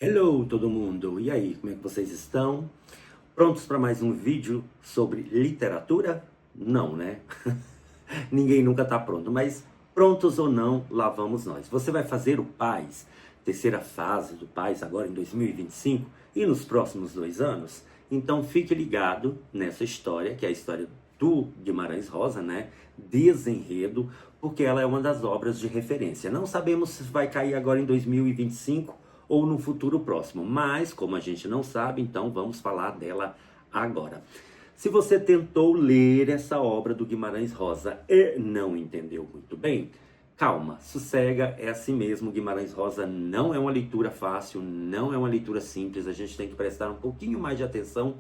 Hello, todo mundo! E aí, como é que vocês estão? Prontos para mais um vídeo sobre literatura? Não, né? Ninguém nunca está pronto, mas prontos ou não, lá vamos nós. Você vai fazer o PAS, terceira fase do PAS, agora em 2025 e nos próximos 2 anos? Então fique ligado nessa história, que é a história do Guimarães Rosa, né? Desenredo, porque ela é uma das obras de referência. Não sabemos se vai cair agora em 2025 ou no futuro próximo, mas como a gente não sabe, então vamos falar dela agora. Se você tentou ler essa obra do Guimarães Rosa e não entendeu muito bem, calma, sossega, é assim mesmo. Guimarães Rosa não é uma leitura fácil, não é uma leitura simples, a gente tem que prestar um pouquinho mais de atenção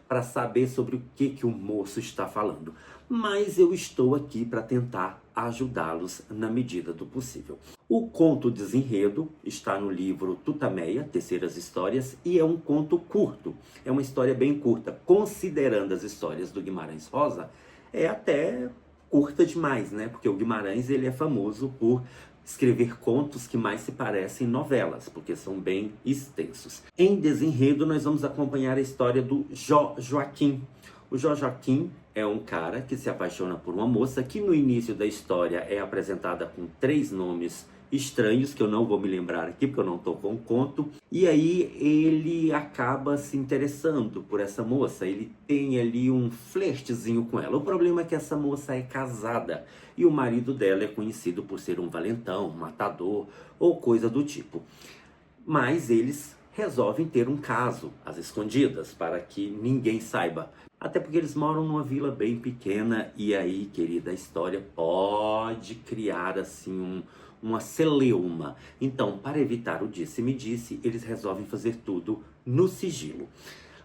para saber sobre o que o moço está falando. Mas eu estou aqui para tentar ajudá-los na medida do possível. O conto Desenredo está no livro Tutameia, Terceiras Histórias, e é um conto curto. É uma história bem curta. Considerando as histórias do Guimarães Rosa, é até curta demais, né? Porque o Guimarães ele é famoso por escrever contos que mais se parecem novelas, porque são bem extensos. Em Desenredo, nós vamos acompanhar a história do Jó Joaquim. O Jó Joaquim é um cara que se apaixona por uma moça que no início da história é apresentada com 3 nomes estranhos, que eu não vou me lembrar aqui, porque eu não estou com o conto. E aí ele acaba se interessando por essa moça, ele tem ali um flertezinho com ela. O problema é que essa moça é casada e o marido dela é conhecido por ser um valentão, um matador ou coisa do tipo. Mas eles resolvem ter um caso às escondidas, para que ninguém saiba. Até porque eles moram numa vila bem pequena e aí, querida, a história pode criar assim uma celeuma. Então, para evitar o disse-me-disse, eles resolvem fazer tudo no sigilo.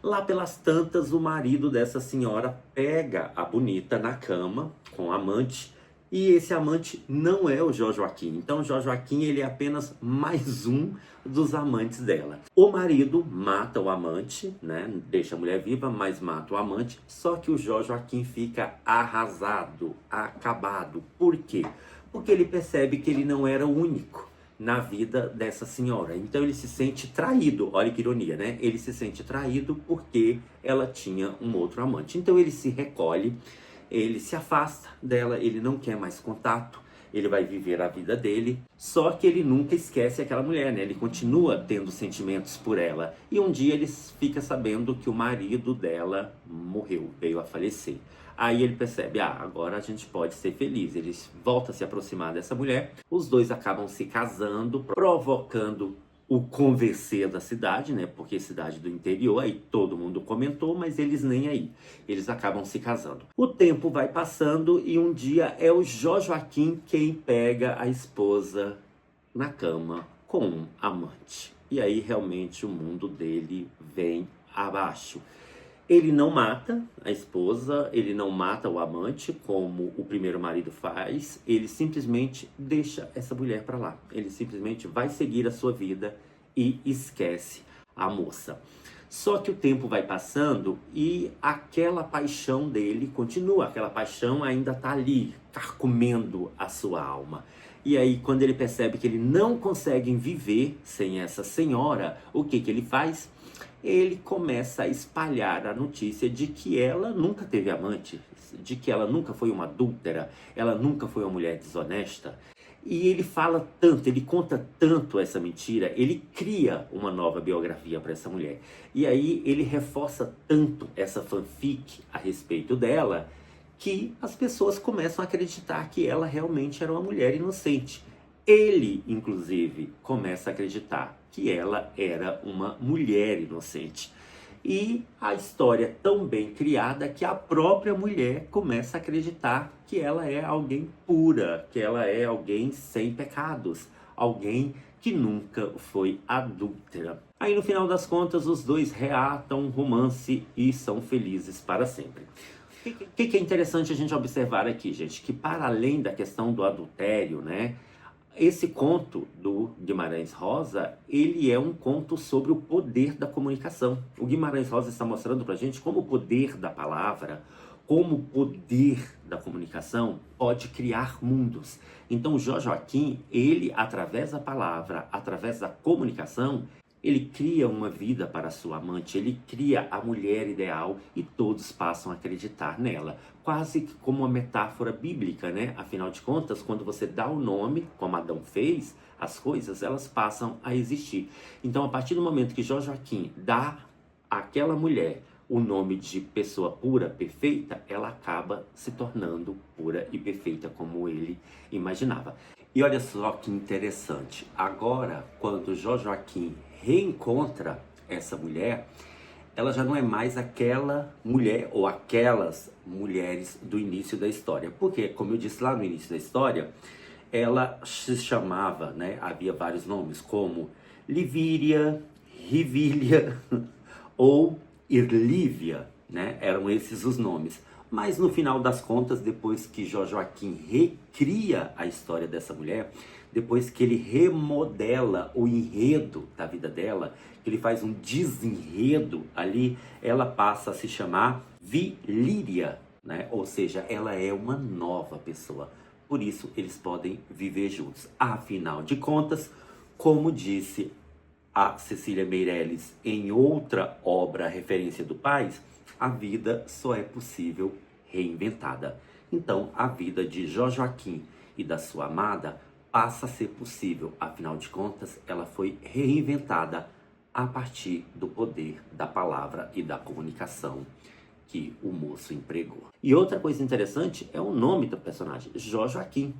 Lá pelas tantas, o marido dessa senhora pega a bonita na cama com a amante. E esse amante não é o Jó Joaquim. Então, o Jó Joaquim ele é apenas mais um dos amantes dela. O marido mata o amante, né? Deixa a mulher viva, mas mata o amante. Só que o Jó Joaquim fica arrasado, acabado. Por quê? Porque ele percebe que ele não era o único na vida dessa senhora. Então ele se sente traído. Olha que ironia, né? Ele se sente traído porque ela tinha um outro amante. Então ele se recolhe, ele se afasta dela, ele não quer mais contato, ele vai viver a vida dele, só que ele nunca esquece aquela mulher, né? Ele continua tendo sentimentos por ela. E um dia ele fica sabendo que o marido dela morreu, veio a falecer. Aí ele percebe, agora a gente pode ser feliz. Ele volta a se aproximar dessa mulher, os dois acabam se casando, provocando o convencer da cidade, né? Porque é cidade do interior, aí todo mundo comentou, mas eles nem aí. Eles acabam se casando. O tempo vai passando e um dia é o Jó Joaquim quem pega a esposa na cama com um amante. E aí realmente o mundo dele vem abaixo. Ele não mata a esposa, ele não mata o amante, como o primeiro marido faz. Ele simplesmente deixa essa mulher para lá. Ele simplesmente vai seguir a sua vida e esquece a moça. Só que o tempo vai passando e aquela paixão dele continua. Aquela paixão ainda está ali, carcomendo a sua alma. E aí, quando ele percebe que ele não consegue viver sem essa senhora, o que ele faz? Ele começa a espalhar a notícia de que ela nunca teve amante, de que ela nunca foi uma adúltera, ela nunca foi uma mulher desonesta. E ele fala tanto, ele conta tanto essa mentira, ele cria uma nova biografia para essa mulher. E aí ele reforça tanto essa fanfic a respeito dela, que as pessoas começam a acreditar que ela realmente era uma mulher inocente. Ele, inclusive, começa a acreditar que ela era uma mulher inocente. E a história é tão bem criada que a própria mulher começa a acreditar que ela é alguém pura, que ela é alguém sem pecados, alguém que nunca foi adúltera. Aí no final das contas os dois reatam um romance e são felizes para sempre. O que é interessante a gente observar aqui, gente? Que para além da questão do adultério, né? Esse conto do Guimarães Rosa, ele é um conto sobre o poder da comunicação. O Guimarães Rosa está mostrando para a gente como o poder da palavra, como o poder da comunicação pode criar mundos. Então o Jó Joaquim, ele, através da palavra, através da comunicação, Ele cria uma vida para sua amante, ele cria a mulher ideal e todos passam a acreditar nela. Quase que como uma metáfora bíblica, né? Afinal de contas, quando você dá o nome, como Adão fez, as coisas, elas passam a existir. Então, a partir do momento que Joaquim dá àquela mulher o nome de pessoa pura, perfeita, ela acaba se tornando pura e perfeita como ele imaginava. E olha só que interessante, agora quando Joaquim reencontra essa mulher, ela já não é mais aquela mulher ou aquelas mulheres do início da história. Porque, como eu disse lá no início da história, ela se chamava, né, havia vários nomes, como Livíria, Rivília ou Irlívia, né? Eram esses os nomes. Mas no final das contas, depois que Joaquim recria a história dessa mulher, depois que ele remodela o enredo da vida dela, que ele faz um desenredo ali, ela passa a se chamar Vilíria, né? Ou seja, ela é uma nova pessoa. Por isso, eles podem viver juntos. Afinal de contas, como disse a Cecília Meirelles em outra obra, Referência do Paz, a vida só é possível reinventada. Então, a vida de Joaquim e da sua amada passa a ser possível. Afinal de contas, ela foi reinventada a partir do poder da palavra e da comunicação que o moço empregou. E outra coisa interessante é o nome do personagem, Joaquim,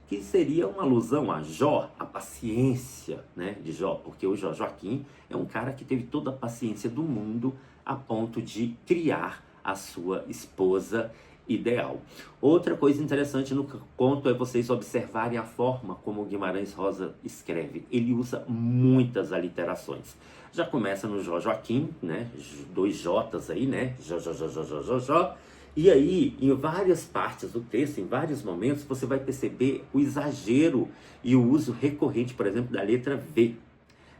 que seria uma alusão a Jó, a paciência, né, de Jó, porque o Joaquim é um cara que teve toda a paciência do mundo a ponto de criar a sua esposa ideal. Outra coisa interessante no conto é vocês observarem a forma como Guimarães Rosa escreve. Ele usa muitas aliterações. Já começa no Joaquim, né, 2 J's aí, né, Jó. E aí, em várias partes do texto, em vários momentos, você vai perceber o exagero e o uso recorrente, por exemplo, da letra V.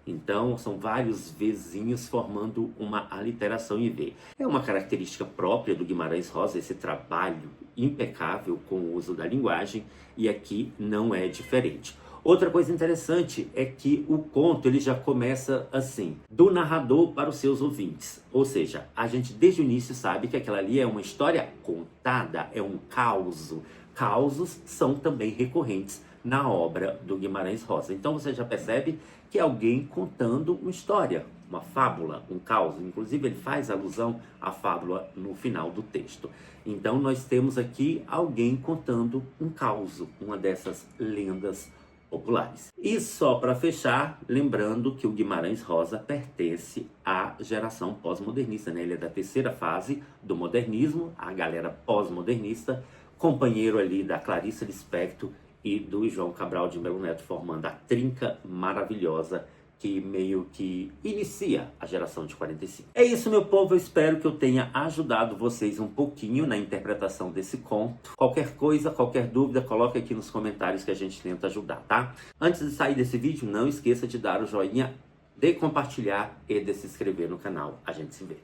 Então, são vários Vzinhos formando uma aliteração em V. É uma característica própria do Guimarães Rosa, esse trabalho impecável com o uso da linguagem, e aqui não é diferente. Outra coisa interessante é que o conto ele já começa assim, do narrador para os seus ouvintes. Ou seja, a gente desde o início sabe que aquela ali é uma história contada, é um causo. Causos são também recorrentes na obra do Guimarães Rosa. Então você já percebe que é alguém contando uma história, uma fábula, um caos. Inclusive ele faz alusão à fábula no final do texto. Então nós temos aqui alguém contando um caos, uma dessas lendas populares. E só para fechar, lembrando que o Guimarães Rosa pertence à geração pós-modernista, né? Ele é da terceira fase do modernismo, a galera pós-modernista, companheiro ali da Clarice Lispector e do João Cabral de Melo Neto, formando a trinca maravilhosa que meio que inicia a geração de 45. É isso, meu povo, eu espero que eu tenha ajudado vocês um pouquinho na interpretação desse conto. Qualquer coisa, qualquer dúvida, coloque aqui nos comentários que a gente tenta ajudar, tá? Antes de sair desse vídeo, não esqueça de dar o joinha, de compartilhar e de se inscrever no canal. A gente se vê.